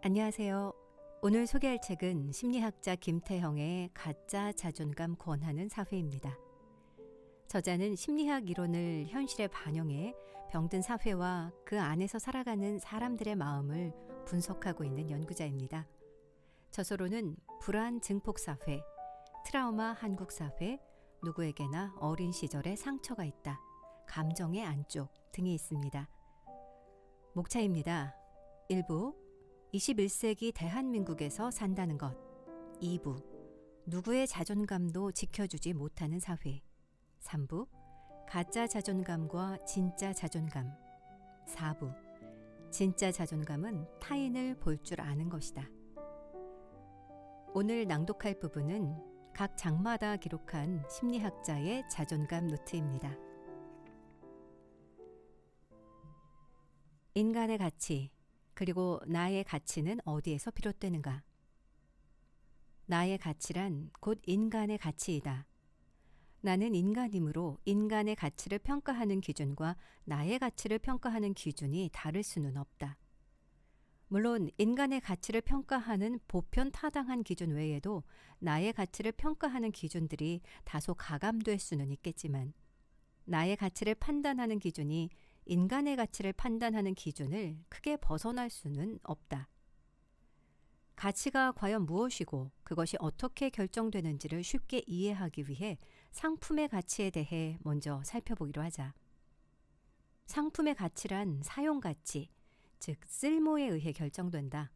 안녕하세요. 오늘 소개할 책은 심리학자 김태형의 가짜 자존감 권하는 사회입니다. 저자는 심리학 이론을 현실에 반영해 병든 사회와 그 안에서 살아가는 사람들의 마음을 분석하고 있는 연구자입니다. 저서로는 불안 증폭 사회, 트라우마 한국 사회, 누구에게나 어린 시절의 상처가 있다, 감정의 안쪽 등이 있습니다. 목차입니다. 1부 21세기 대한민국에서 산다는 것. 2부 누구의 자존감도 지켜주지 못하는 사회. 3부 가짜 자존감과 진짜 자존감. 4부 진짜 자존감은 타인을 볼 줄 아는 것이다. 오늘 낭독할 부분은 각 장마다 기록한 심리학자의 자존감 노트입니다. 인간의 가치, 그리고 나의 가치는 어디에서 비롯되는가? 나의 가치란 곧 인간의 가치이다. 나는 인간이므로 인간의 가치를 평가하는 기준과 나의 가치를 평가하는 기준이 다를 수는 없다. 물론 인간의 가치를 평가하는 보편 타당한 기준 외에도 나의 가치를 평가하는 기준들이 다소 가감될 수는 있겠지만 나의 가치를 판단하는 기준이 인간의 가치를 판단하는 기준을 크게 벗어날 수는 없다. 가치가 과연 무엇이고 그것이 어떻게 결정되는지를 쉽게 이해하기 위해 상품의 가치에 대해 먼저 살펴보기로 하자. 상품의 가치란 사용 가치, 즉 쓸모에 의해 결정된다.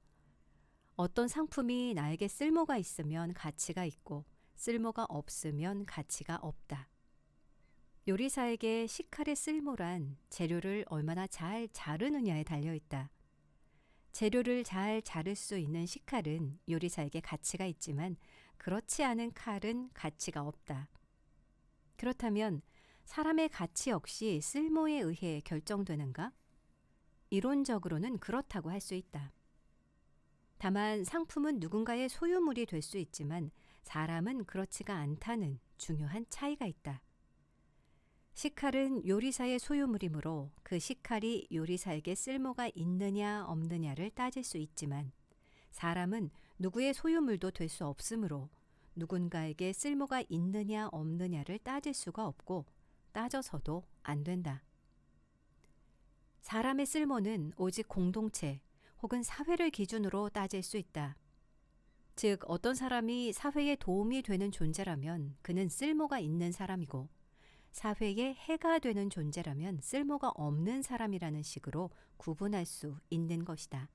어떤 상품이 나에게 쓸모가 있으면 가치가 있고 쓸모가 없으면 가치가 없다. 요리사에게 식칼의 쓸모란 재료를 얼마나 잘 자르느냐에 달려있다. 재료를 잘 자를 수 있는 식칼은 요리사에게 가치가 있지만 그렇지 않은 칼은 가치가 없다. 그렇다면 사람의 가치 역시 쓸모에 의해 결정되는가? 이론적으로는 그렇다고 할 수 있다. 다만 상품은 누군가의 소유물이 될 수 있지만 사람은 그렇지가 않다는 중요한 차이가 있다. 식칼은 요리사의 소유물이므로 그 식칼이 요리사에게 쓸모가 있느냐 없느냐를 따질 수 있지만 사람은 누구의 소유물도 될 수 없으므로 누군가에게 쓸모가 있느냐 없느냐를 따질 수가 없고 따져서도 안 된다. 사람의 쓸모는 오직 공동체 혹은 사회를 기준으로 따질 수 있다. 즉 어떤 사람이 사회에 도움이 되는 존재라면 그는 쓸모가 있는 사람이고 사회에 해가 되는 존재라면 쓸모가 없는 사람이라는 식으로 구분할 수 있는 것이다.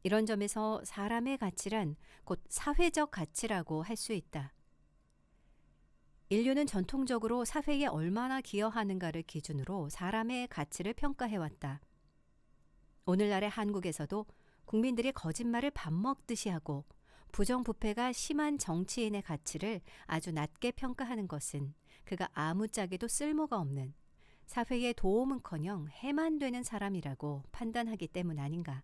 이런 점에서 사람의 가치란 곧 사회적 가치라고 할 수 있다. 인류는 전통적으로 사회에 얼마나 기여하는가를 기준으로 사람의 가치를 평가해왔다. 오늘날의 한국에서도 국민들이 거짓말을 밥 먹듯이 하고 부정부패가 심한 정치인의 가치를 아주 낮게 평가하는 것은 그가 아무짝에도 쓸모가 없는, 사회에 도움은커녕 해만 되는 사람이라고 판단하기 때문 아닌가.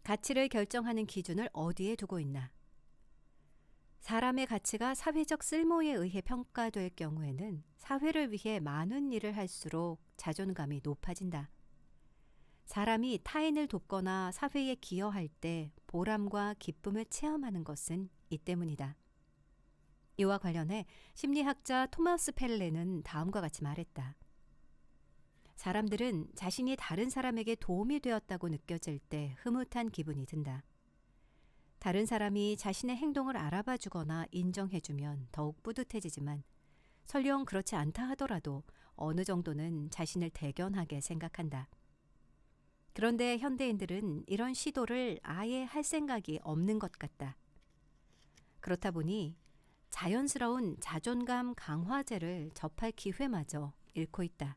가치를 결정하는 기준을 어디에 두고 있나? 사람의 가치가 사회적 쓸모에 의해 평가될 경우에는 사회를 위해 많은 일을 할수록 자존감이 높아진다. 사람이 타인을 돕거나 사회에 기여할 때 보람과 기쁨을 체험하는 것은 이 때문이다. 이와 관련해 심리학자 토마스 펠레는 다음과 같이 말했다. 사람들은 자신이 다른 사람에게 도움이 되었다고 느껴질 때 흐뭇한 기분이 든다. 다른 사람이 자신의 행동을 알아봐 주거나 인정해 주면 더욱 뿌듯해지지만 설령 그렇지 않다 하더라도 어느 정도는 자신을 대견하게 생각한다. 그런데 현대인들은 이런 시도를 아예 할 생각이 없는 것 같다. 그렇다 보니 자연스러운 자존감 강화제를 접할 기회마저 잃고 있다.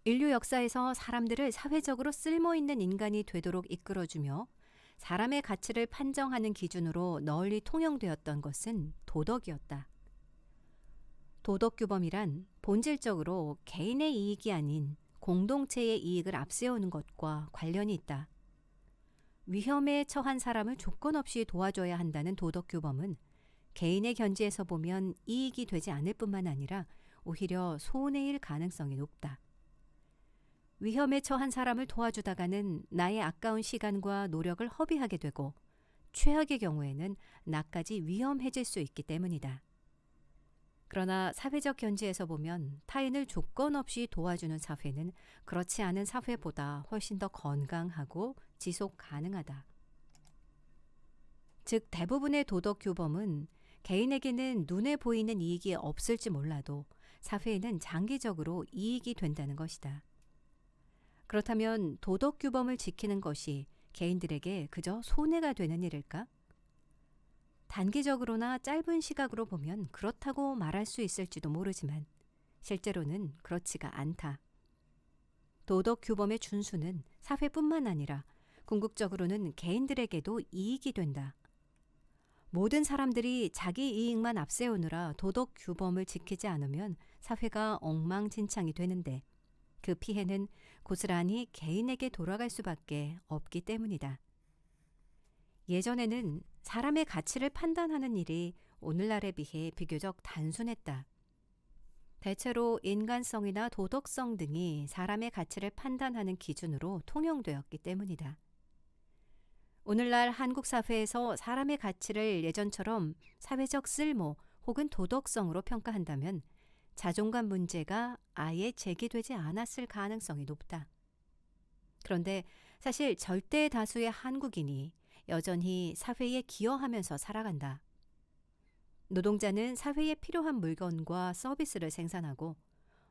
인류 역사에서 사람들을 사회적으로 쓸모있는 인간이 되도록 이끌어주며 사람의 가치를 판정하는 기준으로 널리 통용되었던 것은 도덕이었다. 도덕규범이란 본질적으로 개인의 이익이 아닌 공동체의 이익을 앞세우는 것과 관련이 있다. 위험에 처한 사람을 조건 없이 도와줘야 한다는 도덕규범은 개인의 견지에서 보면 이익이 되지 않을 뿐만 아니라 오히려 손해일 가능성이 높다. 위험에 처한 사람을 도와주다가는 나의 아까운 시간과 노력을 허비하게 되고 최악의 경우에는 나까지 위험해질 수 있기 때문이다. 그러나 사회적 견지에서 보면 타인을 조건 없이 도와주는 사회는 그렇지 않은 사회보다 훨씬 더 건강하고 지속 가능하다. 즉 대부분의 도덕 규범은 개인에게는 눈에 보이는 이익이 없을지 몰라도 사회에는 장기적으로 이익이 된다는 것이다. 그렇다면 도덕 규범을 지키는 것이 개인들에게 그저 손해가 되는 일일까? 단기적으로나 짧은 시각으로 보면 그렇다고 말할 수 있을지도 모르지만 실제로는 그렇지가 않다. 도덕 규범의 준수는 사회뿐만 아니라 궁극적으로는 개인들에게도 이익이 된다. 모든 사람들이 자기 이익만 앞세우느라 도덕 규범을 지키지 않으면 사회가 엉망진창이 되는데 그 피해는 고스란히 개인에게 돌아갈 수밖에 없기 때문이다. 예전에는 사람의 가치를 판단하는 일이 오늘날에 비해 비교적 단순했다. 대체로 인간성이나 도덕성 등이 사람의 가치를 판단하는 기준으로 통용되었기 때문이다. 오늘날 한국 사회에서 사람의 가치를 예전처럼 사회적 쓸모 혹은 도덕성으로 평가한다면 자존감 문제가 아예 제기되지 않았을 가능성이 높다. 그런데 사실 절대 다수의 한국인이 여전히 사회에 기여하면서 살아간다. 노동자는 사회에 필요한 물건과 서비스를 생산하고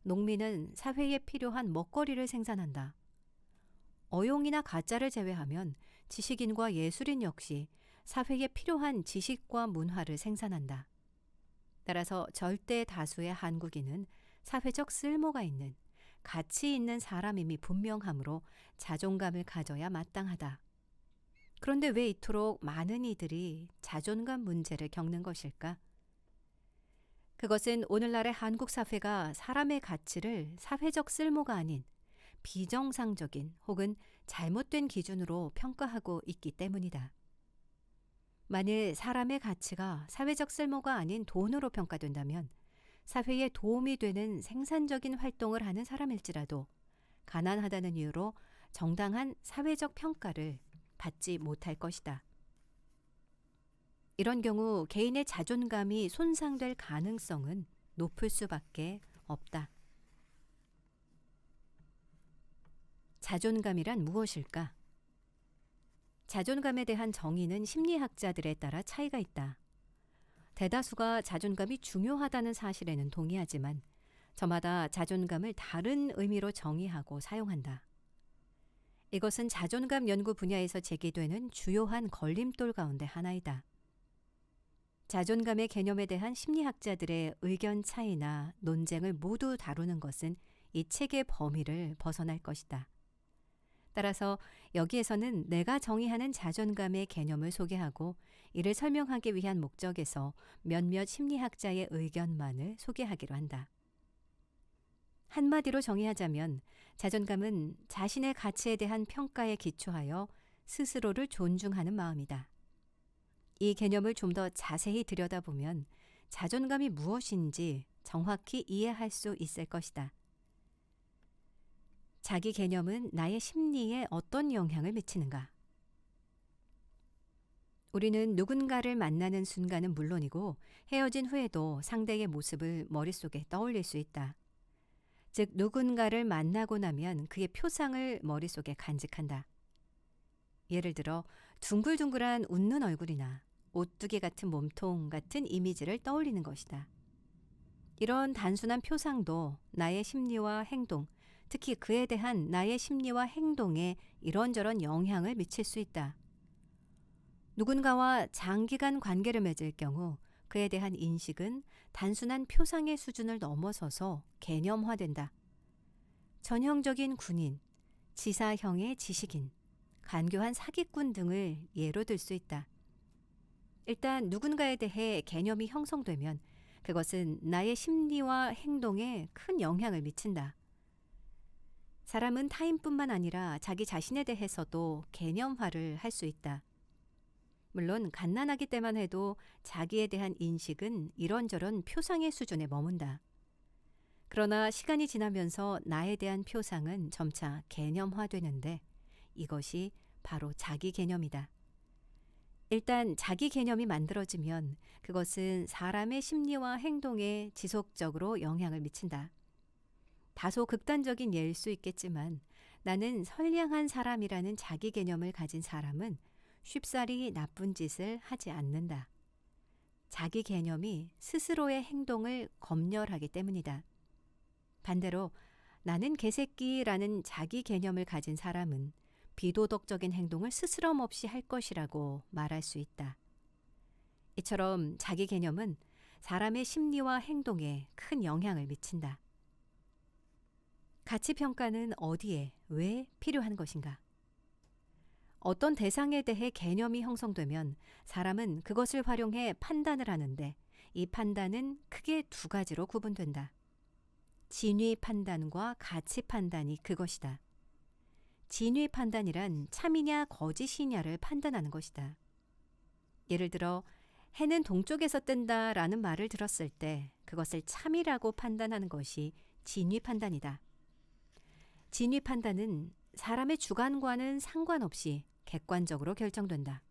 농민은 사회에 필요한 먹거리를 생산한다. 어용이나 가짜를 제외하면 지식인과 예술인 역시 사회에 필요한 지식과 문화를 생산한다. 따라서 절대 다수의 한국인은 사회적 쓸모가 있는, 가치 있는 사람임이 분명하므로 자존감을 가져야 마땅하다. 그런데 왜 이토록 많은 이들이 자존감 문제를 겪는 것일까? 그것은 오늘날의 한국 사회가 사람의 가치를 사회적 쓸모가 아닌 비정상적인 혹은 잘못된 기준으로 평가하고 있기 때문이다. 만일 사람의 가치가 사회적 쓸모가 아닌 돈으로 평가된다면 사회에 도움이 되는 생산적인 활동을 하는 사람일지라도 가난하다는 이유로 정당한 사회적 평가를 받지 못할 것이다. 이런 경우 개인의 자존감이 손상될 가능성은 높을 수밖에 없다. 자존감이란 무엇일까? 자존감에 대한 정의는 심리학자들에 따라 차이가 있다. 대다수가 자존감이 중요하다는 사실에는 동의하지만 저마다 자존감을 다른 의미로 정의하고 사용한다. 이것은 자존감 연구 분야에서 제기되는 주요한 걸림돌 가운데 하나이다. 자존감의 개념에 대한 심리학자들의 의견 차이나 논쟁을 모두 다루는 것은 이 책의 범위를 벗어날 것이다. 따라서 여기에서는 내가 정의하는 자존감의 개념을 소개하고 이를 설명하기 위한 목적에서 몇몇 심리학자의 의견만을 소개하기로 한다. 한마디로 정의하자면 자존감은 자신의 가치에 대한 평가에 기초하여 스스로를 존중하는 마음이다. 이 개념을 좀 더 자세히 들여다보면 자존감이 무엇인지 정확히 이해할 수 있을 것이다. 자기 개념은 나의 심리에 어떤 영향을 미치는가? 우리는 누군가를 만나는 순간은 물론이고 헤어진 후에도 상대의 모습을 머릿속에 떠올릴 수 있다. 즉 누군가를 만나고 나면 그의 표상을 머릿속에 간직한다. 예를 들어 둥글둥글한 웃는 얼굴이나 오뚜기 같은 몸통 같은 이미지를 떠올리는 것이다. 이런 단순한 표상도 나의 심리와 행동, 특히 그에 대한 나의 심리와 행동에 이런저런 영향을 미칠 수 있다. 누군가와 장기간 관계를 맺을 경우 그에 대한 인식은 단순한 표상의 수준을 넘어서서 개념화된다. 전형적인 군인, 지사형의 지식인, 간교한 사기꾼 등을 예로 들 수 있다. 일단 누군가에 대해 개념이 형성되면 그것은 나의 심리와 행동에 큰 영향을 미친다. 사람은 타인뿐만 아니라 자기 자신에 대해서도 개념화를 할 수 있다. 물론 갓난아기 때만 해도 자기에 대한 인식은 이런저런 표상의 수준에 머문다. 그러나 시간이 지나면서 나에 대한 표상은 점차 개념화되는데 이것이 바로 자기 개념이다. 일단 자기 개념이 만들어지면 그것은 사람의 심리와 행동에 지속적으로 영향을 미친다. 다소 극단적인 예일 수 있겠지만 나는 선량한 사람이라는 자기 개념을 가진 사람은 쉽사리 나쁜 짓을 하지 않는다. 자기 개념이 스스로의 행동을 검열하기 때문이다. 반대로 나는 개새끼라는 자기 개념을 가진 사람은 비도덕적인 행동을 스스럼 없이 할 것이라고 말할 수 있다. 이처럼 자기 개념은 사람의 심리와 행동에 큰 영향을 미친다. 가치평가는 어디에, 왜 필요한 것인가? 어떤 대상에 대해 개념이 형성되면 사람은 그것을 활용해 판단을 하는데 이 판단은 크게 두 가지로 구분된다. 진위 판단과 가치 판단이 그것이다. 진위 판단이란 참이냐 거짓이냐를 판단하는 것이다. 예를 들어 해는 동쪽에서 뜬다 라는 말을 들었을 때 그것을 참이라고 판단하는 것이 진위 판단이다. 진위 판단은 사람의 주관과는 상관없이 객관적으로 결정된다.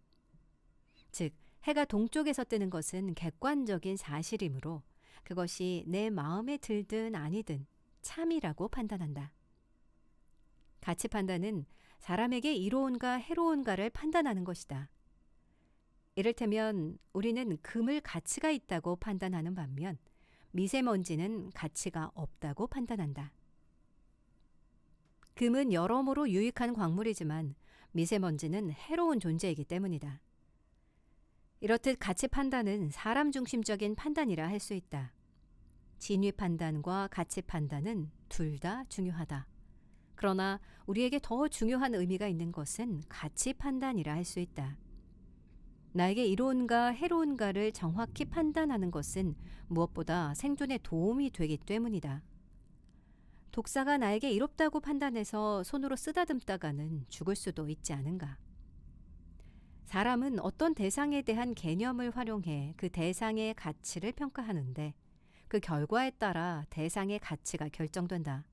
즉, 해가 동쪽에서 뜨는 것은 객관적인 사실이므로 그것이 내 마음에 들든 아니든 참이라고 판단한다. 가치 판단은 사람에게 이로운가 해로운가를 판단하는 것이다. 이를테면 우리는 금을 가치가 있다고 판단하는 반면 미세먼지는 가치가 없다고 판단한다. 금은 여러모로 유익한 광물이지만 미세먼지는 해로운 존재이기 때문이다. 이렇듯 가치 판단은 사람 중심적인 판단이라 할 수 있다. 진위 판단과 가치 판단은 둘 다 중요하다. 그러나 우리에게 더 중요한 의미가 있는 것은 가치 판단이라 할 수 있다. 나에게 이로운가 해로운가를 정확히 판단하는 것은 무엇보다 생존에 도움이 되기 때문이다. 독사가 나에게 이롭다고 판단해서 손으로 쓰다듬다가는 죽을 수도 있지 않은가. 사람은 어떤 대상에 대한 개념을 활용해 그 대상의 가치를 평가하는데 그 결과에 따라 대상의 가치가 결정된다.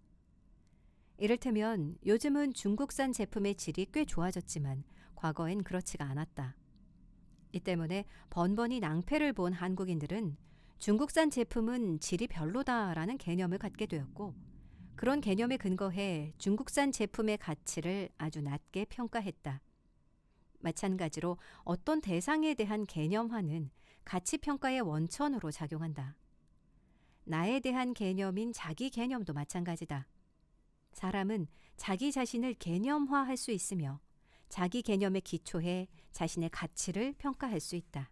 이를테면 요즘은 중국산 제품의 질이 꽤 좋아졌지만 과거엔 그렇지가 않았다. 이 때문에 번번이 낭패를 본 한국인들은 중국산 제품은 질이 별로다라는 개념을 갖게 되었고 그런 개념에 근거해 중국산 제품의 가치를 아주 낮게 평가했다. 마찬가지로 어떤 대상에 대한 개념화는 가치평가의 원천으로 작용한다. 나에 대한 개념인 자기 개념도 마찬가지다. 사람은 자기 자신을 개념화할 수 있으며 자기 개념에 기초해 자신의 가치를 평가할 수 있다.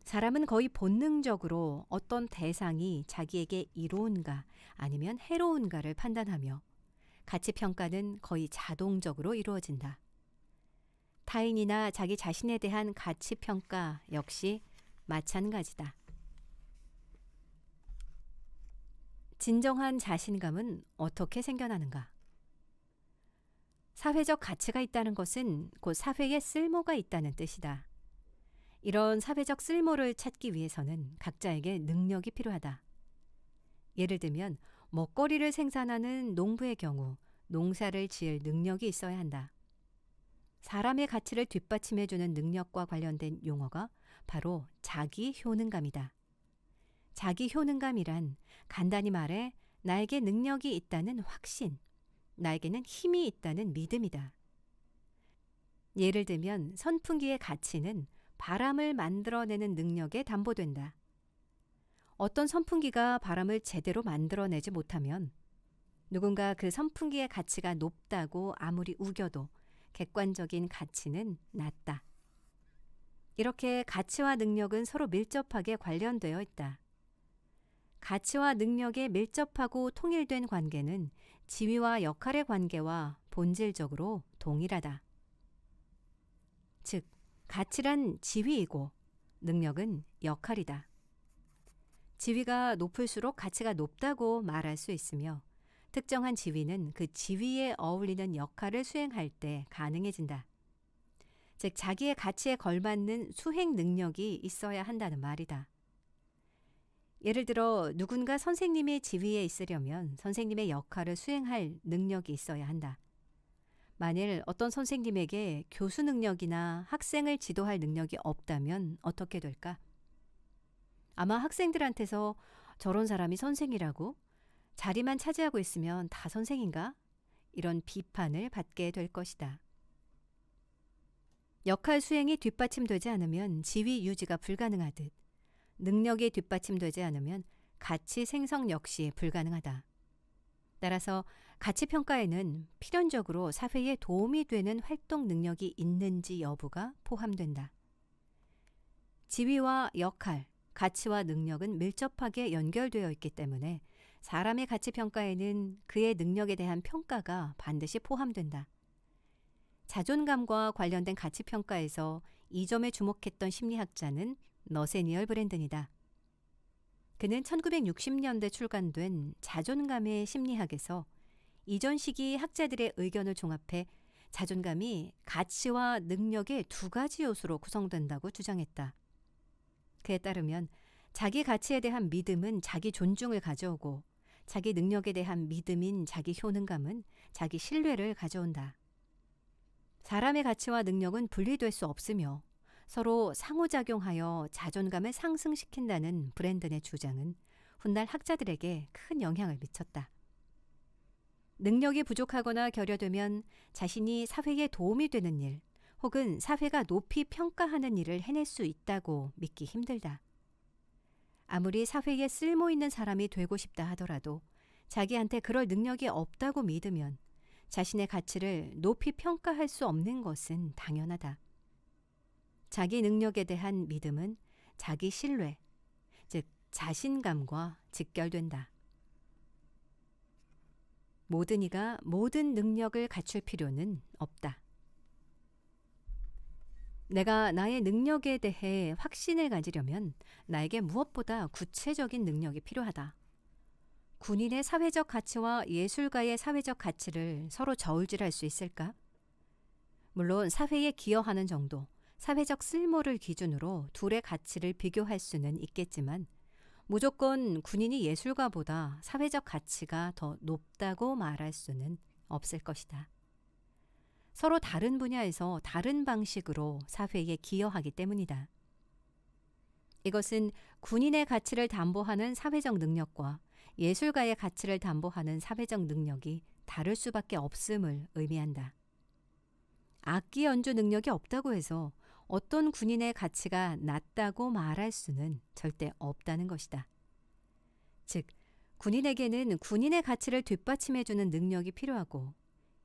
사람은 거의 본능적으로 어떤 대상이 자기에게 이로운가 아니면 해로운가를 판단하며 가치평가는 거의 자동적으로 이루어진다. 타인이나 자기 자신에 대한 가치평가 역시 마찬가지다. 진정한 자신감은 어떻게 생겨나는가? 사회적 가치가 있다는 것은 곧 사회에 쓸모가 있다는 뜻이다. 이런 사회적 쓸모를 찾기 위해서는 각자에게 능력이 필요하다. 예를 들면 먹거리를 생산하는 농부의 경우 농사를 지을 능력이 있어야 한다. 사람의 가치를 뒷받침해주는 능력과 관련된 용어가 바로 자기 효능감이다. 자기 효능감이란 간단히 말해 나에게 능력이 있다는 확신, 나에게는 힘이 있다는 믿음이다. 예를 들면 선풍기의 가치는 바람을 만들어내는 능력에 담보된다. 어떤 선풍기가 바람을 제대로 만들어내지 못하면 누군가 그 선풍기의 가치가 높다고 아무리 우겨도 객관적인 가치는 낮다. 이렇게 가치와 능력은 서로 밀접하게 관련되어 있다. 가치와 능력에 밀접하고 통일된 관계는 지위와 역할의 관계와 본질적으로 동일하다. 즉, 가치란 지위이고 능력은 역할이다. 지위가 높을수록 가치가 높다고 말할 수 있으며 특정한 지위는 그 지위에 어울리는 역할을 수행할 때 가능해진다. 즉, 자기의 가치에 걸맞는 수행 능력이 있어야 한다는 말이다. 예를 들어 누군가 선생님의 지위에 있으려면 선생님의 역할을 수행할 능력이 있어야 한다. 만일 어떤 선생님에게 교수 능력이나 학생을 지도할 능력이 없다면 어떻게 될까? 아마 학생들한테서 저런 사람이 선생이라고? 자리만 차지하고 있으면 다 선생인가? 이런 비판을 받게 될 것이다. 역할 수행이 뒷받침되지 않으면 지위 유지가 불가능하듯 능력이 뒷받침되지 않으면 가치 생성 역시 불가능하다. 따라서 가치 평가에는 필연적으로 사회에 도움이 되는 활동 능력이 있는지 여부가 포함된다. 지위와 역할, 가치와 능력은 밀접하게 연결되어 있기 때문에 사람의 가치 평가에는 그의 능력에 대한 평가가 반드시 포함된다. 자존감과 관련된 가치 평가에서 이 점에 주목했던 심리학자는 너세니얼 브랜든이다. 그는 1960년대 출간된 자존감의 심리학에서 이전 시기 학자들의 의견을 종합해 자존감이 가치와 능력의 두 가지 요소로 구성된다고 주장했다. 그에 따르면 자기 가치에 대한 믿음은 자기 존중을 가져오고 자기 능력에 대한 믿음인 자기 효능감은 자기 신뢰를 가져온다. 사람의 가치와 능력은 분리될 수 없으며 서로 상호작용하여 자존감을 상승시킨다는 브랜든의 주장은 훗날 학자들에게 큰 영향을 미쳤다. 능력이 부족하거나 결여되면 자신이 사회에 도움이 되는 일 혹은 사회가 높이 평가하는 일을 해낼 수 있다고 믿기 힘들다. 아무리 사회에 쓸모있는 사람이 되고 싶다 하더라도 자기한테 그럴 능력이 없다고 믿으면 자신의 가치를 높이 평가할 수 없는 것은 당연하다. 자기 능력에 대한 믿음은 자기 신뢰, 즉 자신감과 직결된다. 모든 이가 모든 능력을 갖출 필요는 없다. 내가 나의 능력에 대해 확신을 가지려면 나에게 무엇보다 구체적인 능력이 필요하다. 군인의 사회적 가치와 예술가의 사회적 가치를 서로 저울질할 수 있을까? 물론 사회에 기여하는 정도, 사회적 쓸모를 기준으로 둘의 가치를 비교할 수는 있겠지만 무조건 군인이 예술가보다 사회적 가치가 더 높다고 말할 수는 없을 것이다. 서로 다른 분야에서 다른 방식으로 사회에 기여하기 때문이다. 이것은 군인의 가치를 담보하는 사회적 능력과 예술가의 가치를 담보하는 사회적 능력이 다를 수밖에 없음을 의미한다. 악기 연주 능력이 없다고 해서 어떤 군인의 가치가 낮다고 말할 수는 절대 없다는 것이다. 즉, 군인에게는 군인의 가치를 뒷받침해주는 능력이 필요하고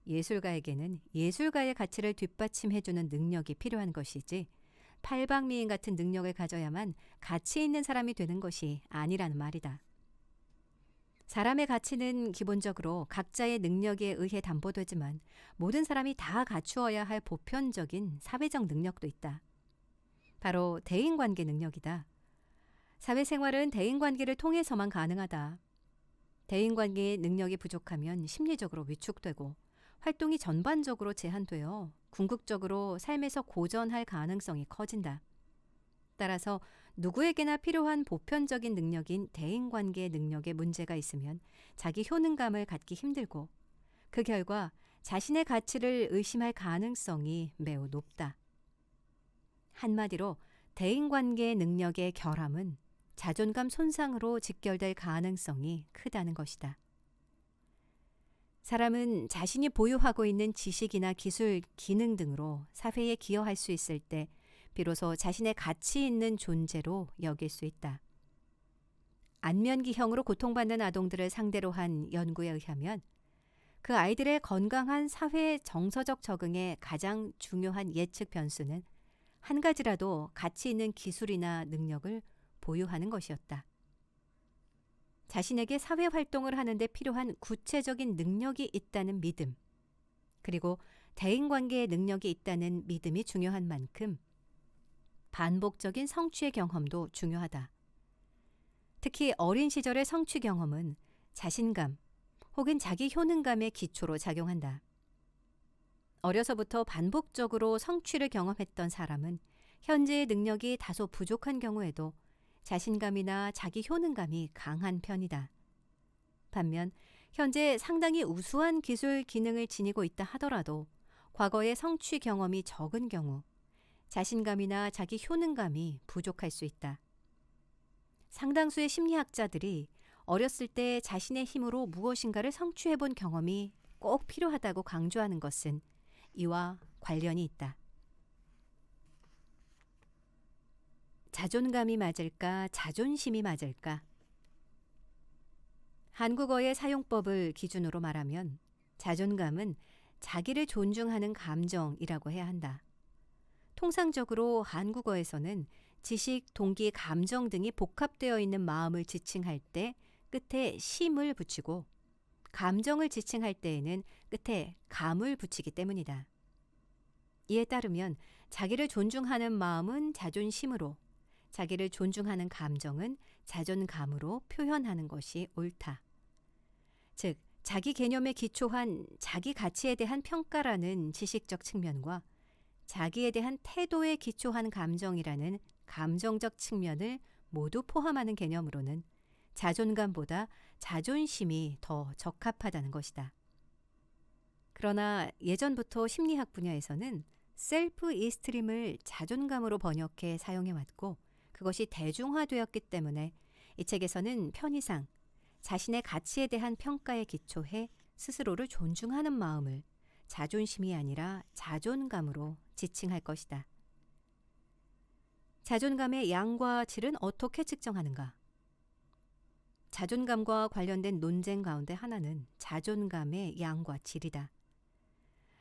예술가에게는 예술가의 가치를 뒷받침해주는 능력이 필요한 것이지 팔방미인 같은 능력을 가져야만 가치 있는 사람이 되는 것이 아니라는 말이다. 사람의 가치는 기본적으로 각자의 능력에 의해 담보되지만 모든 사람이 다 갖추어야 할 보편적인 사회적 능력도 있다. 바로 대인관계 능력이다. 사회생활은 대인관계를 통해서만 가능하다. 대인관계의 능력이 부족하면 심리적으로 위축되고 활동이 전반적으로 제한되어 궁극적으로 삶에서 고전할 가능성이 커진다. 따라서 누구에게나 필요한 보편적인 능력인 대인관계 능력에 문제가 있으면 자기 효능감을 갖기 힘들고 그 결과 자신의 가치를 의심할 가능성이 매우 높다. 한마디로 대인관계 능력의 결함은 자존감 손상으로 직결될 가능성이 크다는 것이다. 사람은 자신이 보유하고 있는 지식이나 기술, 기능 등으로 사회에 기여할 수 있을 때 비로소 자신의 가치 있는 존재로 여길 수 있다. 안면기형으로 고통받는 아동들을 상대로 한 연구에 의하면 그 아이들의 건강한 사회 정서적 적응의 가장 중요한 예측 변수는 한 가지라도 가치 있는 기술이나 능력을 보유하는 것이었다. 자신에게 사회 활동을 하는데 필요한 구체적인 능력이 있다는 믿음, 그리고 대인관계의 능력이 있다는 믿음이 중요한 만큼 반복적인 성취의 경험도 중요하다. 특히 어린 시절의 성취 경험은 자신감 혹은 자기 효능감의 기초로 작용한다. 어려서부터 반복적으로 성취를 경험했던 사람은 현재의 능력이 다소 부족한 경우에도 자신감이나 자기 효능감이 강한 편이다. 반면 현재 상당히 우수한 기술 기능을 지니고 있다 하더라도 과거의 성취 경험이 적은 경우 자신감이나 자기 효능감이 부족할 수 있다. 상당수의 심리학자들이 어렸을 때 자신의 힘으로 무엇인가를 성취해 본 경험이 꼭 필요하다고 강조하는 것은 이와 관련이 있다. 자존감이 맞을까, 자존심이 맞을까? 한국어의 사용법을 기준으로 말하면 자존감은 자기를 존중하는 감정이라고 해야 한다. 통상적으로 한국어에서는 지식, 동기, 감정 등이 복합되어 있는 마음을 지칭할 때 끝에 심을 붙이고 감정을 지칭할 때에는 끝에 감을 붙이기 때문이다. 이에 따르면 자기를 존중하는 마음은 자존심으로, 자기를 존중하는 감정은 자존감으로 표현하는 것이 옳다. 즉, 자기 개념에 기초한 자기 가치에 대한 평가라는 지식적 측면과 자기에 대한 태도에 기초한 감정이라는 감정적 측면을 모두 포함하는 개념으로는 자존감보다 자존심이 더 적합하다는 것이다. 그러나 예전부터 심리학 분야에서는 셀프 이스트림을 자존감으로 번역해 사용해왔고 그것이 대중화되었기 때문에 이 책에서는 편의상 자신의 가치에 대한 평가에 기초해 스스로를 존중하는 마음을 자존심이 아니라 자존감으로 지칭할 것이다. 자존감의 양과 질은 어떻게 측정하는가? 자존감과 관련된 논쟁 가운데 하나는 자존감의 양과 질이다.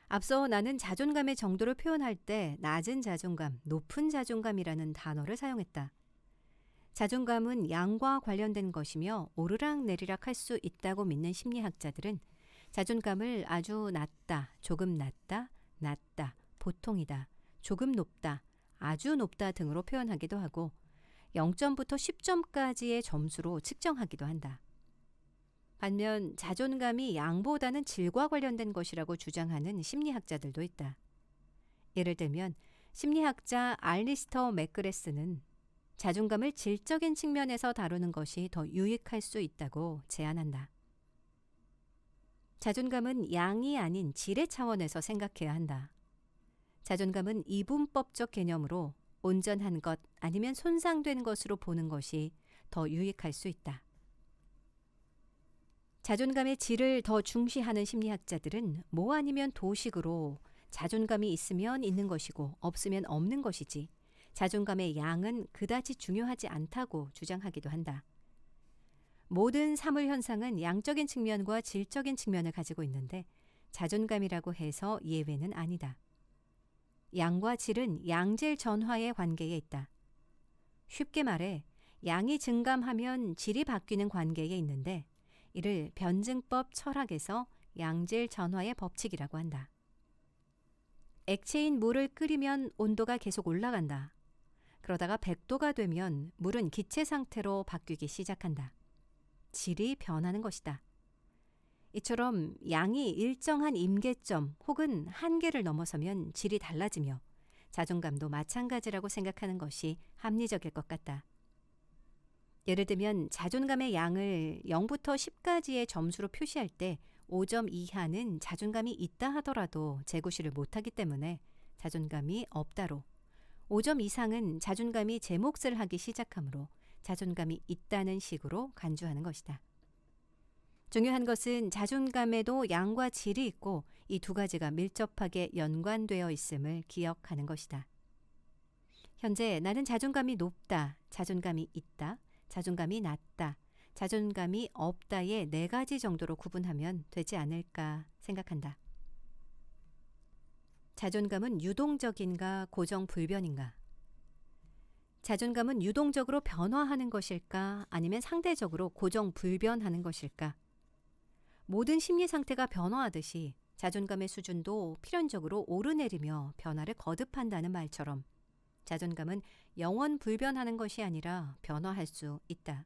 앞서 나는 자존감의 정도를 표현할 때 낮은 자존감, 높은 자존감이라는 단어를 사용했다. 자존감은 양과 관련된 것이며 오르락내리락 할 수 있다고 믿는 심리학자들은 자존감을 아주 낮다, 조금 낮다, 낮다, 보통이다, 조금 높다, 아주 높다 등으로 표현하기도 하고 0점부터 10점까지의 점수로 측정하기도 한다. 반면 자존감이 양보다는 질과 관련된 것이라고 주장하는 심리학자들도 있다. 예를 들면 심리학자 알리스터 맥그레스는 자존감을 질적인 측면에서 다루는 것이 더 유익할 수 있다고 제안한다. 자존감은 양이 아닌 질의 차원에서 생각해야 한다. 자존감은 이분법적 개념으로 온전한 것 아니면 손상된 것으로 보는 것이 더 유익할 수 있다. 자존감의 질을 더 중시하는 심리학자들은 뭐 아니면 도식으로 자존감이 있으면 있는 것이고 없으면 없는 것이지 자존감의 양은 그다지 중요하지 않다고 주장하기도 한다. 모든 사물 현상은 양적인 측면과 질적인 측면을 가지고 있는데 자존감이라고 해서 예외는 아니다. 양과 질은 양질 전화의 관계에 있다. 쉽게 말해 양이 증감하면 질이 바뀌는 관계에 있는데 이를 변증법 철학에서 양질 전화의 법칙이라고 한다. 액체인 물을 끓이면 온도가 계속 올라간다. 그러다가 100도가 되면 물은 기체 상태로 바뀌기 시작한다. 질이 변하는 것이다. 이처럼 양이 일정한 임계점 혹은 한계를 넘어서면 질이 달라지며 자존감도 마찬가지라고 생각하는 것이 합리적일 것 같다. 예를 들면 자존감의 양을 0부터 10까지의 점수로 표시할 때 5점 이하는 자존감이 있다 하더라도 재구시를 못하기 때문에 자존감이 없다로 5점 이상은 자존감이 제 몫을 하기 시작하므로 자존감이 있다는 식으로 간주하는 것이다. 중요한 것은 자존감에도 양과 질이 있고 이 두 가지가 밀접하게 연관되어 있음을 기억하는 것이다. 현재 나는 자존감이 높다, 자존감이 있다, 자존감이 낮다, 자존감이 없다의 4가지 정도로 구분하면 되지 않을까 생각한다. 자존감은 유동적인가 고정불변인가? 자존감은 유동적으로 변화하는 것일까 아니면 상대적으로 고정불변하는 것일까? 모든 심리 상태가 변화하듯이 자존감의 수준도 필연적으로 오르내리며 변화를 거듭한다는 말처럼 자존감은 영원 불변하는 것이 아니라 변화할 수 있다.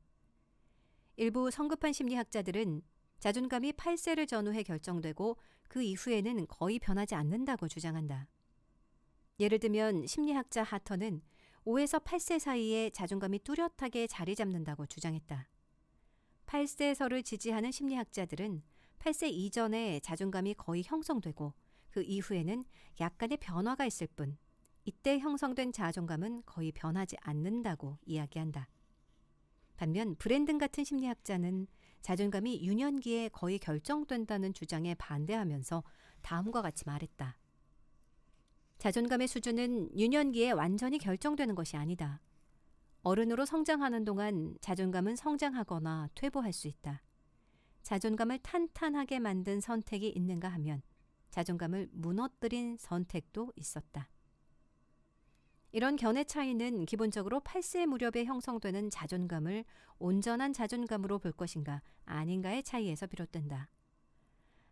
일부 성급한 심리학자들은 자존감이 8세를 전후해 결정되고 그 이후에는 거의 변하지 않는다고 주장한다. 예를 들면 심리학자 하터는 5에서 8세 사이에 자존감이 뚜렷하게 자리 잡는다고 주장했다. 8세서를 지지하는 심리학자들은 8세 이전에 자존감이 거의 형성되고 그 이후에는 약간의 변화가 있을 뿐 이때 형성된 자존감은 거의 변하지 않는다고 이야기한다. 반면 브랜든 같은 심리학자는 자존감이 유년기에 거의 결정된다는 주장에 반대하면서 다음과 같이 말했다. 자존감의 수준은 유년기에 완전히 결정되는 것이 아니다. 어른으로 성장하는 동안 자존감은 성장하거나 퇴보할 수 있다. 자존감을 탄탄하게 만든 선택이 있는가 하면 자존감을 무너뜨린 선택도 있었다. 이런 견해 차이는 기본적으로 8세 무렵에 형성되는 자존감을 온전한 자존감으로 볼 것인가 아닌가의 차이에서 비롯된다.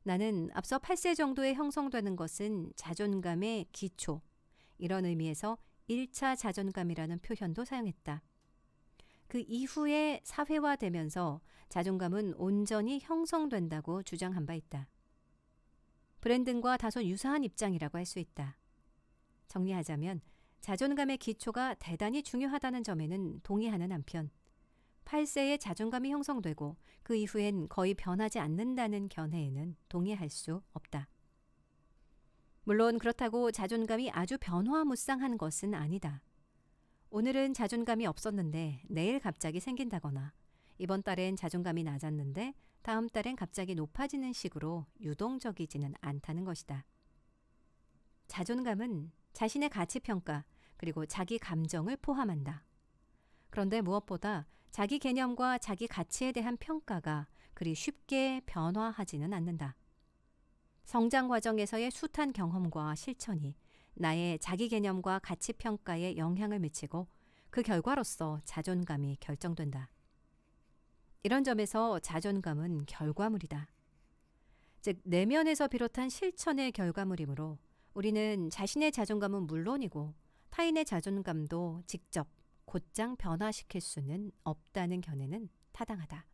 나는 앞서 8세 정도에 형성되는 것은 자존감의 기초, 이런 의미에서 1차 자존감이라는 표현도 사용했다. 그 이후에 사회화되면서 자존감은 온전히 형성된다고 주장한 바 있다. 브랜든과 다소 유사한 입장이라고 할 수 있다. 정리하자면 자존감의 기초가 대단히 중요하다는 점에는 동의하는 한편 8세에 자존감이 형성되고 그 이후엔 거의 변하지 않는다는 견해에는 동의할 수 없다. 물론 그렇다고 자존감이 아주 변화무쌍한 것은 아니다. 오늘은 자존감이 없었는데 내일 갑자기 생긴다거나 이번 달엔 자존감이 낮았는데 다음 달엔 갑자기 높아지는 식으로 유동적이지는 않다는 것이다. 자존감은 자신의 가치평가 그리고 자기 감정을 포함한다. 그런데 무엇보다 자기 개념과 자기 가치에 대한 평가가 그리 쉽게 변화하지는 않는다. 성장 과정에서의 숱한 경험과 실천이 나의 자기 개념과 가치 평가에 영향을 미치고 그 결과로서 자존감이 결정된다. 이런 점에서 자존감은 결과물이다. 즉 내면에서 비롯한 실천의 결과물이므로 우리는 자신의 자존감은 물론이고 타인의 자존감도 직접 곧장 변화시킬 수는 없다는 견해는 타당하다.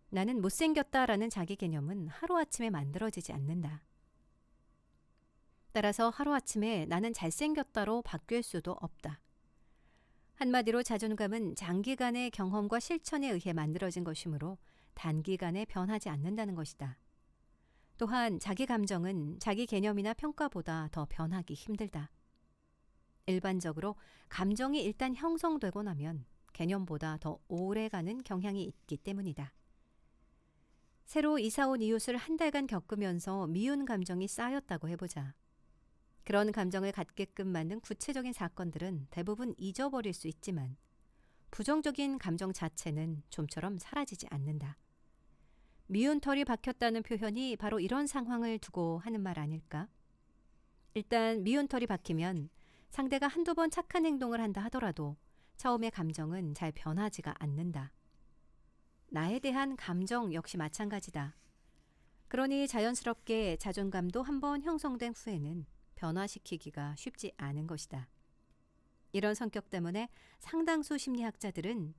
나는 못생겼다라는 자기 개념은 하루아침에 만들어지지 않는다. 따라서 하루아침에 나는 잘생겼다로 바뀔 수도 없다. 한마디로 자존감은 장기간의 경험과 실천에 의해 만들어진 것이므로 단기간에 변하지 않는다는 것이다. 또한 자기 감정은 자기 개념이나 평가보다 더 변하기 힘들다. 일반적으로 감정이 일단 형성되고 나면 개념보다 더 오래가는 경향이 있기 때문이다. 새로 이사온 이웃을 한 달간 겪으면서 미운 감정이 쌓였다고 해보자. 그런 감정을 갖게끔 만든 구체적인 사건들은 대부분 잊어버릴 수 있지만 부정적인 감정 자체는 좀처럼 사라지지 않는다. 미운 털이 박혔다는 표현이 바로 이런 상황을 두고 하는 말 아닐까? 일단 미운 털이 박히면 상대가 한두 번 착한 행동을 한다 하더라도 처음의 감정은 잘 변하지가 않는다. 나에 대한 감정 역시 마찬가지다. 그러니 자연스럽게 자존감도 한번 형성된 후에는 변화시키기가 쉽지 않은 것이다. 이런 성격 때문에 상당수 심리학자들은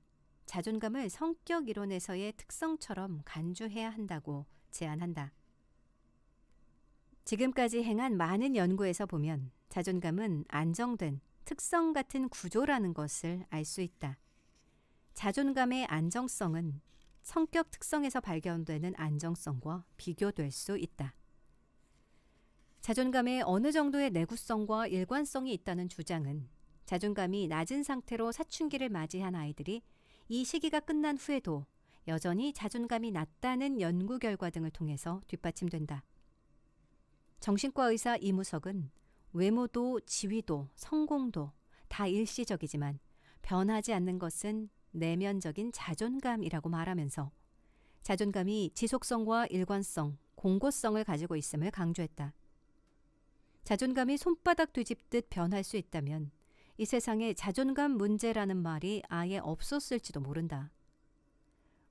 자존감을 성격 이론에서의 특성처럼 간주해야 한다고 제안한다. 지금까지 행한 많은 연구에서 보면 자존감은 안정된 특성 같은 구조라는 것을 알 수 있다. 자존감의 안정성은 성격 특성에서 발견되는 안정성과 비교될 수 있다. 자존감에 어느 정도의 내구성과 일관성이 있다는 주장은 자존감이 낮은 상태로 사춘기를 맞이한 아이들이 이 시기가 끝난 후에도 여전히 자존감이 낮다는 연구 결과 등을 통해서 뒷받침된다. 정신과 의사 이무석은 외모도 지위도 성공도 다 일시적이지만 변하지 않는 것은 내면적인 자존감이라고 말하면서 자존감이 지속성과 일관성, 공고성을 가지고 있음을 강조했다. 자존감이 손바닥 뒤집듯 변할 수 있다면 이 세상에 자존감 문제라는 말이 아예 없었을지도 모른다.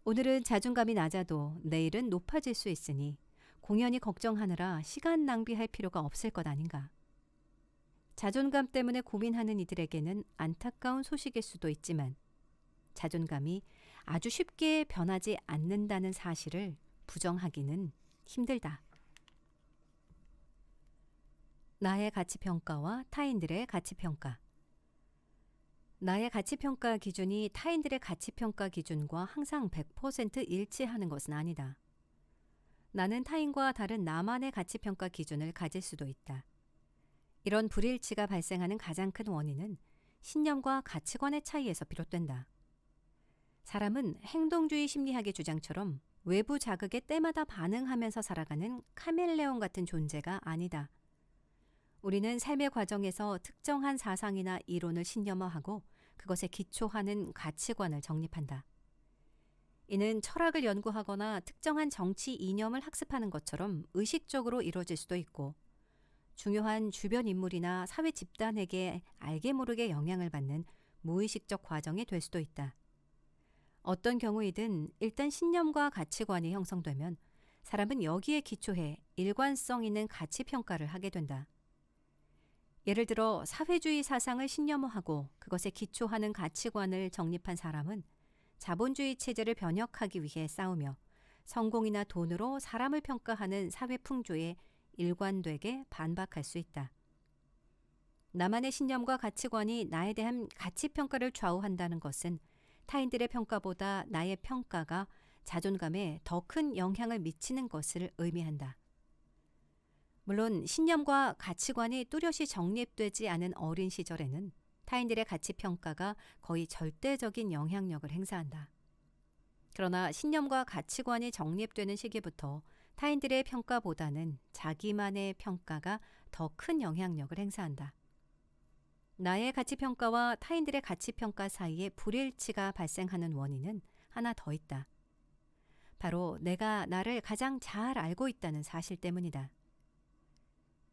오늘은 자존감이 낮아도 내일은 높아질 수 있으니 공연히 걱정하느라 시간 낭비할 필요가 없을 것 아닌가. 자존감 때문에 고민하는 이들에게는 안타까운 소식일 수도 있지만 자존감이 아주 쉽게 변하지 않는다는 사실을 부정하기는 힘들다. 나의 가치평가와 타인들의 가치평가. 나의 가치평가 기준이 타인들의 가치평가 기준과 항상 100% 일치하는 것은 아니다. 나는 타인과 다른 나만의 가치평가 기준을 가질 수도 있다. 이런 불일치가 발생하는 가장 큰 원인은 신념과 가치관의 차이에서 비롯된다. 사람은 행동주의 심리학의 주장처럼 외부 자극에 때마다 반응하면서 살아가는 카멜레온 같은 존재가 아니다. 우리는 삶의 과정에서 특정한 사상이나 이론을 신념화하고 그것에 기초하는 가치관을 정립한다. 이는 철학을 연구하거나 특정한 정치 이념을 학습하는 것처럼 의식적으로 이루어질 수도 있고, 중요한 주변 인물이나 사회 집단에게 알게 모르게 영향을 받는 무의식적 과정이 될 수도 있다. 어떤 경우이든 일단 신념과 가치관이 형성되면 사람은 여기에 기초해 일관성 있는 가치 평가를 하게 된다. 예를 들어 사회주의 사상을 신념화하고 그것에 기초하는 가치관을 정립한 사람은 자본주의 체제를 변혁하기 위해 싸우며 성공이나 돈으로 사람을 평가하는 사회 풍조에 일관되게 반박할 수 있다. 나만의 신념과 가치관이 나에 대한 가치평가를 좌우한다는 것은 타인들의 평가보다 나의 평가가 자존감에 더 큰 영향을 미치는 것을 의미한다. 물론 신념과 가치관이 뚜렷이 정립되지 않은 어린 시절에는 타인들의 가치평가가 거의 절대적인 영향력을 행사한다. 그러나 신념과 가치관이 정립되는 시기부터 타인들의 평가보다는 자기만의 평가가 더 큰 영향력을 행사한다. 나의 가치평가와 타인들의 가치평가 사이에 불일치가 발생하는 원인은 하나 더 있다. 바로 내가 나를 가장 잘 알고 있다는 사실 때문이다.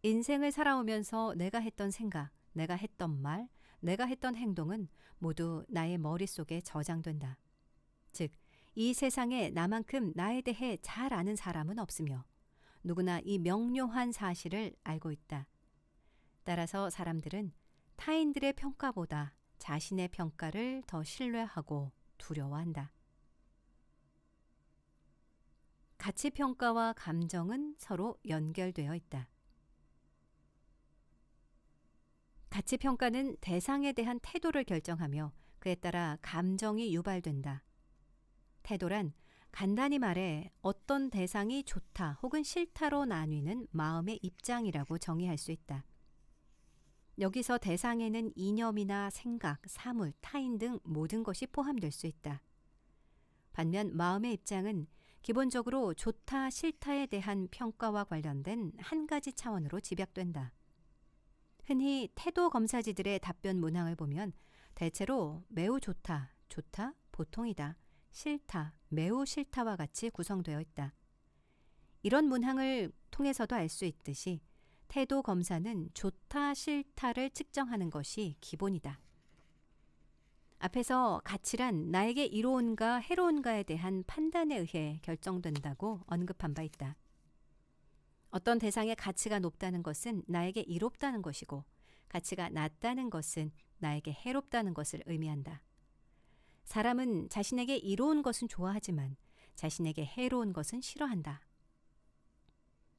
인생을 살아오면서 내가 했던 생각, 내가 했던 말, 내가 했던 행동은 모두 나의 머릿속에 저장된다. 즉, 이 세상에 나만큼 나에 대해 잘 아는 사람은 없으며 누구나 이 명료한 사실을 알고 있다. 따라서 사람들은 타인들의 평가보다 자신의 평가를 더 신뢰하고 두려워한다. 가치평가와 감정은 서로 연결되어 있다. 가치평가는 대상에 대한 태도를 결정하며 그에 따라 감정이 유발된다. 태도란 간단히 말해 어떤 대상이 좋다 혹은 싫다로 나뉘는 마음의 입장이라고 정의할 수 있다. 여기서 대상에는 이념이나 생각, 사물, 타인 등 모든 것이 포함될 수 있다. 반면 마음의 입장은 기본적으로 좋다, 싫다에 대한 평가와 관련된 한 가지 차원으로 집약된다. 흔히 태도 검사지들의 답변 문항을 보면 대체로 매우 좋다, 좋다, 보통이다, 싫다, 매우 싫다와 같이 구성되어 있다. 이런 문항을 통해서도 알 수 있듯이 태도 검사는 좋다, 싫다를 측정하는 것이 기본이다. 앞에서 가치란 나에게 이로운가 해로운가에 대한 판단에 의해 결정된다고 언급한 바 있다. 어떤 대상의 가치가 높다는 것은 나에게 이롭다는 것이고 가치가 낮다는 것은 나에게 해롭다는 것을 의미한다. 사람은 자신에게 이로운 것은 좋아하지만 자신에게 해로운 것은 싫어한다.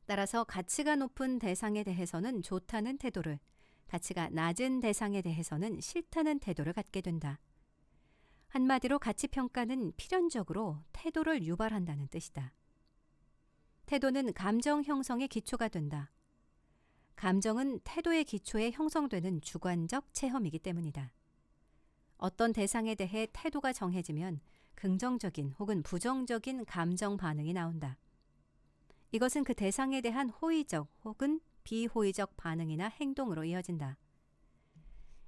따라서 가치가 높은 대상에 대해서는 좋다는 태도를, 가치가 낮은 대상에 대해서는 싫다는 태도를 갖게 된다. 한마디로 가치평가는 필연적으로 태도를 유발한다는 뜻이다. 태도는 감정 형성의 기초가 된다. 감정은 태도의 기초에 형성되는 주관적 체험이기 때문이다. 어떤 대상에 대해 태도가 정해지면 긍정적인 혹은 부정적인 감정 반응이 나온다. 이것은 그 대상에 대한 호의적 혹은 비호의적 반응이나 행동으로 이어진다.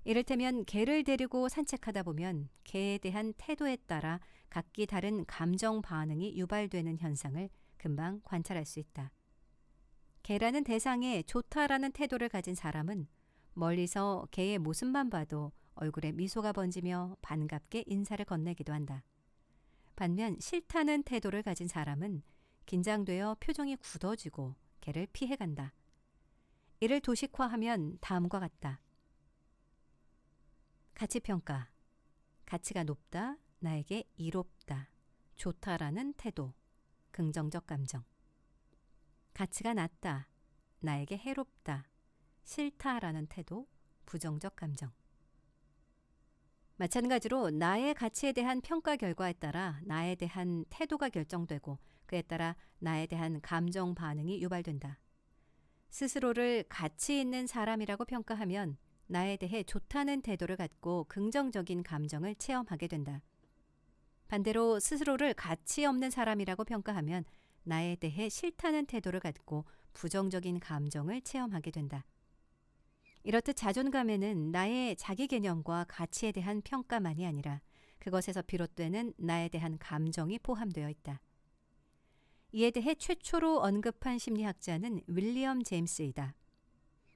이를테면 개를 데리고 산책하다 보면 개에 대한 태도에 따라 각기 다른 감정 반응이 유발되는 현상을 금방 관찰할 수 있다. 개라는 대상에 좋다라는 태도를 가진 사람은 멀리서 개의 모습만 봐도 얼굴에 미소가 번지며 반갑게 인사를 건네기도 한다. 반면 싫다는 태도를 가진 사람은 긴장되어 표정이 굳어지고 개를 피해간다. 이를 도식화하면 다음과 같다. 가치평가. 가치가 높다, 나에게 이롭다, 좋다라는 태도, 긍정적 감정. 가치가 낮다, 나에게 해롭다, 싫다라는 태도, 부정적 감정. 마찬가지로 나의 가치에 대한 평가 결과에 따라 나에 대한 태도가 결정되고 그에 따라 나에 대한 감정 반응이 유발된다. 스스로를 가치 있는 사람이라고 평가하면 나에 대해 좋다는 태도를 갖고 긍정적인 감정을 체험하게 된다. 반대로 스스로를 가치 없는 사람이라고 평가하면 나에 대해 싫다는 태도를 갖고 부정적인 감정을 체험하게 된다. 이렇듯 자존감에는 나의 자기 개념과 가치에 대한 평가만이 아니라 그것에서 비롯되는 나에 대한 감정이 포함되어 있다. 이에 대해 최초로 언급한 심리학자는 윌리엄 제임스이다.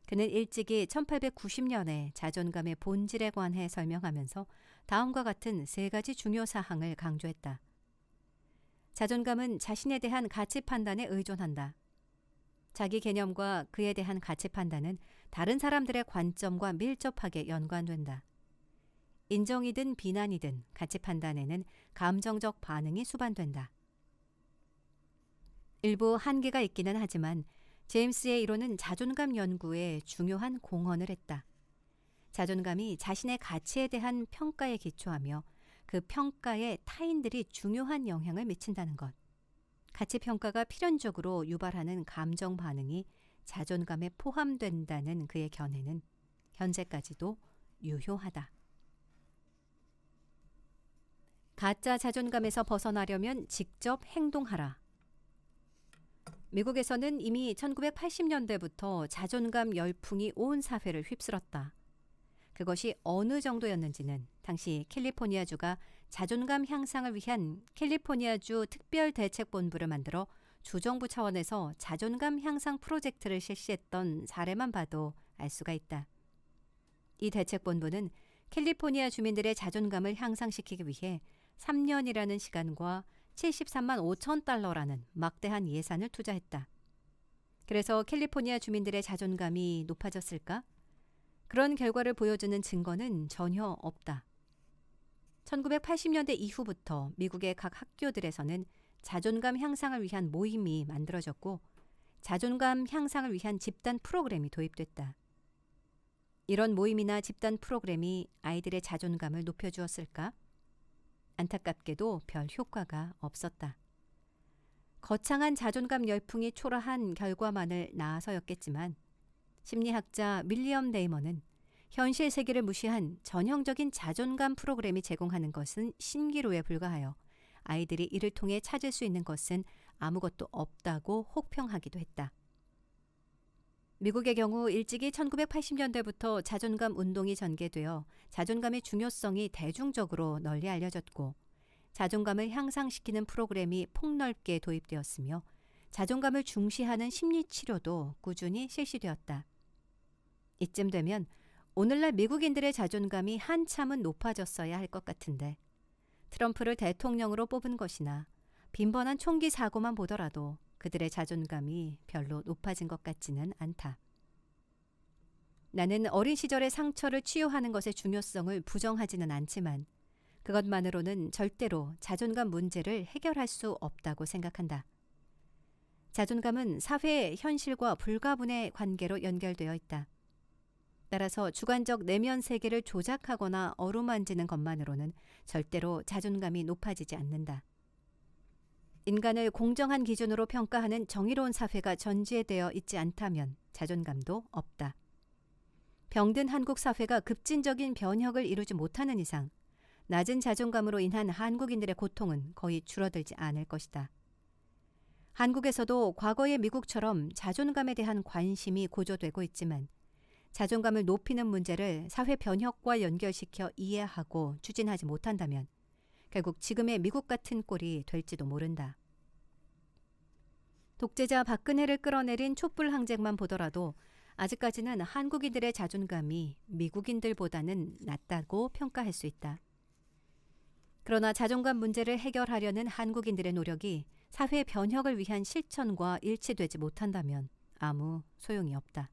그는 일찍이 1890년에 자존감의 본질에 관해 설명하면서 다음과 같은 세 가지 중요 사항을 강조했다. 자존감은 자신에 대한 가치 판단에 의존한다. 자기 개념과 그에 대한 가치 판단은 다른 사람들의 관점과 밀접하게 연관된다. 인정이든 비난이든 가치 판단에는 감정적 반응이 수반된다. 일부 한계가 있기는 하지만 제임스의 이론은 자존감 연구에 중요한 공헌을 했다. 자존감이 자신의 가치에 대한 평가에 기초하며 그 평가에 타인들이 중요한 영향을 미친다는 것. 가치 평가가 필연적으로 유발하는 감정 반응이 자존감에 포함된다는 그의 견해는 현재까지도 유효하다. 가짜 자존감에서 벗어나려면 직접 행동하라. 미국에서는 이미 1980년대부터 자존감 열풍이 온 사회를 휩쓸었다. 그것이 어느 정도였는지는 당시 캘리포니아주가 자존감 향상을 위한 캘리포니아주 특별대책본부를 만들어 주정부 차원에서 자존감 향상 프로젝트를 실시했던 사례만 봐도 알 수가 있다. 이 대책본부는 캘리포니아 주민들의 자존감을 향상시키기 위해 3년이라는 시간과 73만 5천 달러라는 막대한 예산을 투자했다. 그래서 캘리포니아 주민들의 자존감이 높아졌을까? 그런 결과를 보여주는 증거는 전혀 없다. 1980년대 이후부터 미국의 각 학교들에서는 자존감 향상을 위한 모임이 만들어졌고 자존감 향상을 위한 집단 프로그램이 도입됐다. 이런 모임이나 집단 프로그램이 아이들의 자존감을 높여주었을까? 안타깝게도 별 효과가 없었다. 거창한 자존감 열풍이 초래한 결과만을 낳아서였겠지만 심리학자 윌리엄 데이먼은 현실 세계를 무시한 전형적인 자존감 프로그램이 제공하는 것은 신기루에 불과하여 아이들이 이를 통해 찾을 수 있는 것은 아무것도 없다고 혹평하기도 했다. 미국의 경우 일찍이 1980년대부터 자존감 운동이 전개되어 자존감의 중요성이 대중적으로 널리 알려졌고 자존감을 향상시키는 프로그램이 폭넓게 도입되었으며 자존감을 중시하는 심리치료도 꾸준히 실시되었다. 이쯤 되면 오늘날 미국인들의 자존감이 한참은 높아졌어야 할 것 같은데 트럼프를 대통령으로 뽑은 것이나 빈번한 총기 사고만 보더라도 그들의 자존감이 별로 높아진 것 같지는 않다. 나는 어린 시절의 상처를 치유하는 것의 중요성을 부정하지는 않지만 그것만으로는 절대로 자존감 문제를 해결할 수 없다고 생각한다. 자존감은 사회의 현실과 불가분의 관계로 연결되어 있다. 따라서 주관적 내면 세계를 조작하거나 어루만지는 것만으로는 절대로 자존감이 높아지지 않는다. 인간을 공정한 기준으로 평가하는 정의로운 사회가 전제되어 있지 않다면 자존감도 없다. 병든 한국 사회가 급진적인 변혁을 이루지 못하는 이상 낮은 자존감으로 인한 한국인들의 고통은 거의 줄어들지 않을 것이다. 한국에서도 과거의 미국처럼 자존감에 대한 관심이 고조되고 있지만 자존감을 높이는 문제를 사회 변혁과 연결시켜 이해하고 추진하지 못한다면 결국 지금의 미국 같은 꼴이 될지도 모른다. 독재자 박근혜를 끌어내린 촛불 항쟁만 보더라도 아직까지는 한국인들의 자존감이 미국인들보다는 낮다고 평가할 수 있다. 그러나 자존감 문제를 해결하려는 한국인들의 노력이 사회 변혁을 위한 실천과 일치되지 못한다면 아무 소용이 없다.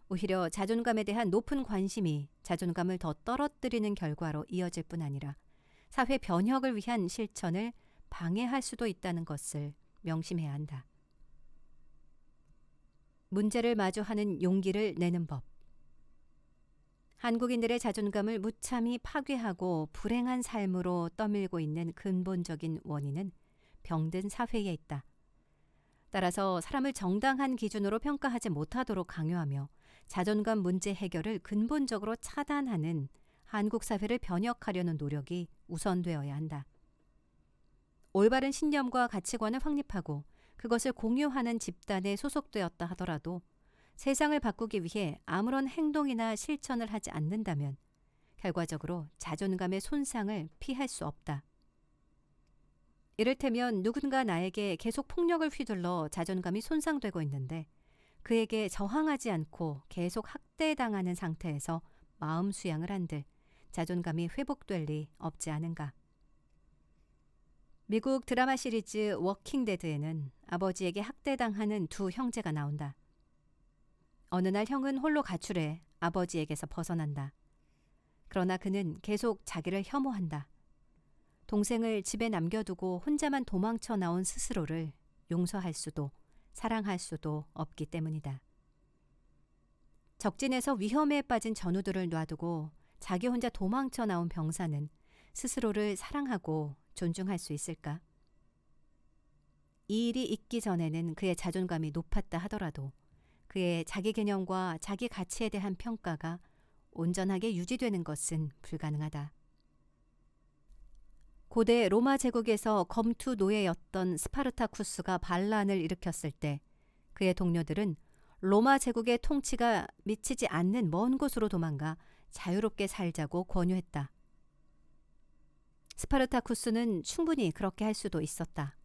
오히려 자존감에 대한 높은 관심이 자존감을 더 떨어뜨리는 결과로 이어질 뿐 아니라 사회 변혁을 위한 실천을 방해할 수도 있다는 것을 명심해야 한다. 문제를 마주하는 용기를 내는 법. 한국인들의 자존감을 무참히 파괴하고 불행한 삶으로 떠밀고 있는 근본적인 원인은 병든 사회에 있다. 따라서 사람을 정당한 기준으로 평가하지 못하도록 강요하며 자존감 문제 해결을 근본적으로 차단하는 한국 사회를 변혁하려는 노력이 우선되어야 한다. 올바른 신념과 가치관을 확립하고 그것을 공유하는 집단에 소속되었다 하더라도 세상을 바꾸기 위해 아무런 행동이나 실천을 하지 않는다면 결과적으로 자존감의 손상을 피할 수 없다. 이를테면 누군가 나에게 계속 폭력을 휘둘러 자존감이 손상되고 있는데 그에게 저항하지 않고 계속 학대당하는 상태에서 마음 수양을 한들 자존감이 회복될 리 없지 않은가. 미국 드라마 시리즈 워킹 데드에는 아버지에게 학대당하는 두 형제가 나온다. 어느 날 형은 홀로 가출해 아버지에게서 벗어난다. 그러나 그는 계속 자기를 혐오한다. 동생을 집에 남겨두고 혼자만 도망쳐 나온 스스로를 용서할 수도 사랑할 수도 없기 때문이다. 적진에서 위험에 빠진 전우들을 놔두고 자기 혼자 도망쳐 나온 병사는 스스로를 사랑하고 존중할 수 있을까? 이 일이 있기 전에는 그의 자존감이 높았다 하더라도 그의 자기 개념과 자기 가치에 대한 평가가 온전하게 유지되는 것은 불가능하다. 고대 로마 제국에서 검투 노예였던 스파르타쿠스가 반란을 일으켰을 때 그의 동료들은 로마 제국의 통치가 미치지 않는 먼 곳으로 도망가 자유롭게 살자고 권유했다. 스파르타쿠스는 충분히 그렇게 할 수도 있었다.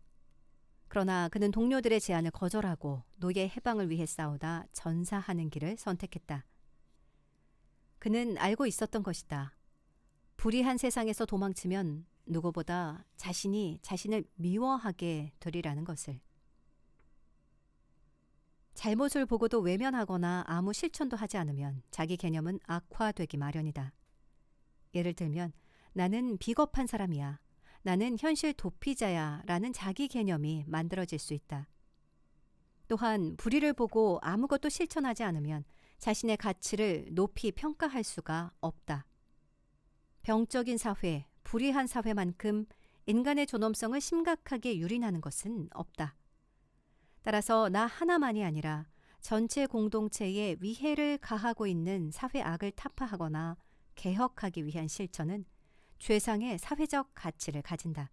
그러나 그는 동료들의 제안을 거절하고 노예 해방을 위해 싸우다 전사하는 길을 선택했다. 그는 알고 있었던 것이다. 불의한 세상에서 도망치면 누구보다 자신이 자신을 미워하게 되리라는 것을. 잘못을 보고도 외면하거나 아무 실천도 하지 않으면 자기 개념은 악화되기 마련이다. 예를 들면 나는 비겁한 사람이야. 나는 현실 도피자야 라는 자기 개념이 만들어질 수 있다. 또한 불의를 보고 아무것도 실천하지 않으면 자신의 가치를 높이 평가할 수가 없다. 병적인 사회, 불의한 사회만큼 인간의 존엄성을 심각하게 유린하는 것은 없다. 따라서 나 하나만이 아니라 전체 공동체에 위해를 가하고 있는 사회 악을 타파하거나 개혁하기 위한 실천은 최상의 사회적 가치를 가진다.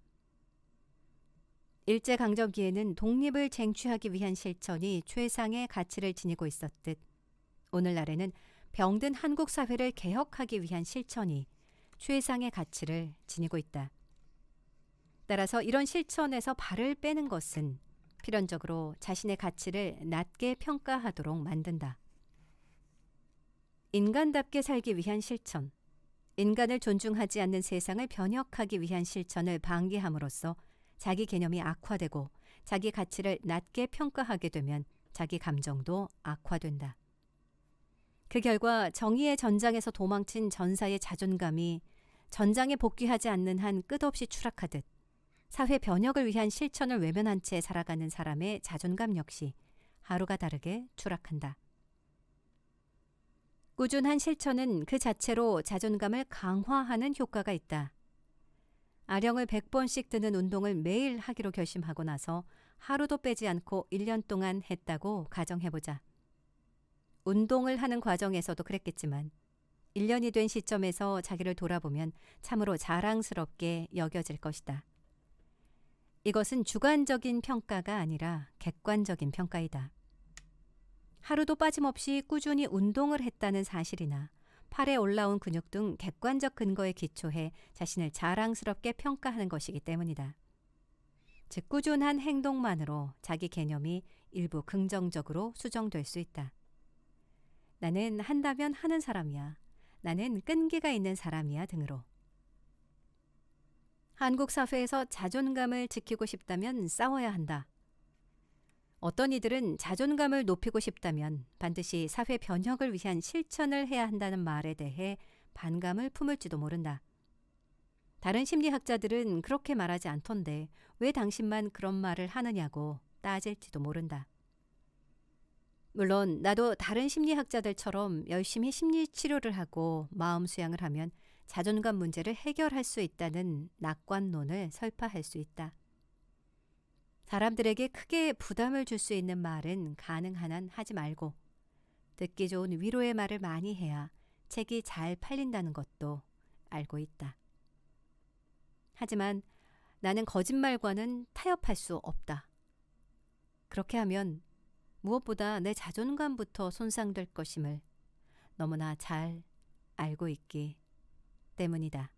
일제강점기에는 독립을 쟁취하기 위한 실천이 최상의 가치를 지니고 있었듯 오늘날에는 병든 한국 사회를 개혁하기 위한 실천이 최상의 가치를 지니고 있다. 따라서 이런 실천에서 발을 빼는 것은 필연적으로 자신의 가치를 낮게 평가하도록 만든다. 인간답게 살기 위한 실천, 인간을 존중하지 않는 세상을 변혁하기 위한 실천을 방기함으로써 자기 개념이 악화되고 자기 가치를 낮게 평가하게 되면 자기 감정도 악화된다. 그 결과 정의의 전장에서 도망친 전사의 자존감이 전장에 복귀하지 않는 한 끝없이 추락하듯 사회 변혁을 위한 실천을 외면한 채 살아가는 사람의 자존감 역시 하루가 다르게 추락한다. 꾸준한 실천은 그 자체로 자존감을 강화하는 효과가 있다. 아령을 100번씩 드는 운동을 매일 하기로 결심하고 나서 하루도 빼지 않고 1년 동안 했다고 가정해보자. 운동을 하는 과정에서도 그랬겠지만 1년이 된 시점에서 자기를 돌아보면 참으로 자랑스럽게 여겨질 것이다. 이것은 주관적인 평가가 아니라 객관적인 평가이다. 하루도 빠짐없이 꾸준히 운동을 했다는 사실이나 팔에 올라온 근육 등 객관적 근거에 기초해 자신을 자랑스럽게 평가하는 것이기 때문이다. 즉 꾸준한 행동만으로 자기 개념이 일부 긍정적으로 수정될 수 있다. 나는 한다면 하는 사람이야. 나는 끈기가 있는 사람이야 등으로. 한국 사회에서 자존감을 지키고 싶다면 싸워야 한다. 어떤 이들은 자존감을 높이고 싶다면 반드시 사회 변혁을 위한 실천을 해야 한다는 말에 대해 반감을 품을지도 모른다. 다른 심리학자들은 그렇게 말하지 않던데 왜 당신만 그런 말을 하느냐고 따질지도 모른다. 물론 나도 다른 심리학자들처럼 열심히 심리 치료를 하고 마음 수양을 하면 자존감 문제를 해결할 수 있다는 낙관론을 설파할 수 있다. 사람들에게 크게 부담을 줄 수 있는 말은 가능한 한 하지 말고 듣기 좋은 위로의 말을 많이 해야 책이 잘 팔린다는 것도 알고 있다. 하지만 나는 거짓말과는 타협할 수 없다. 그렇게 하면 무엇보다 내 자존감부터 손상될 것임을 너무나 잘 알고 있기 때문이다.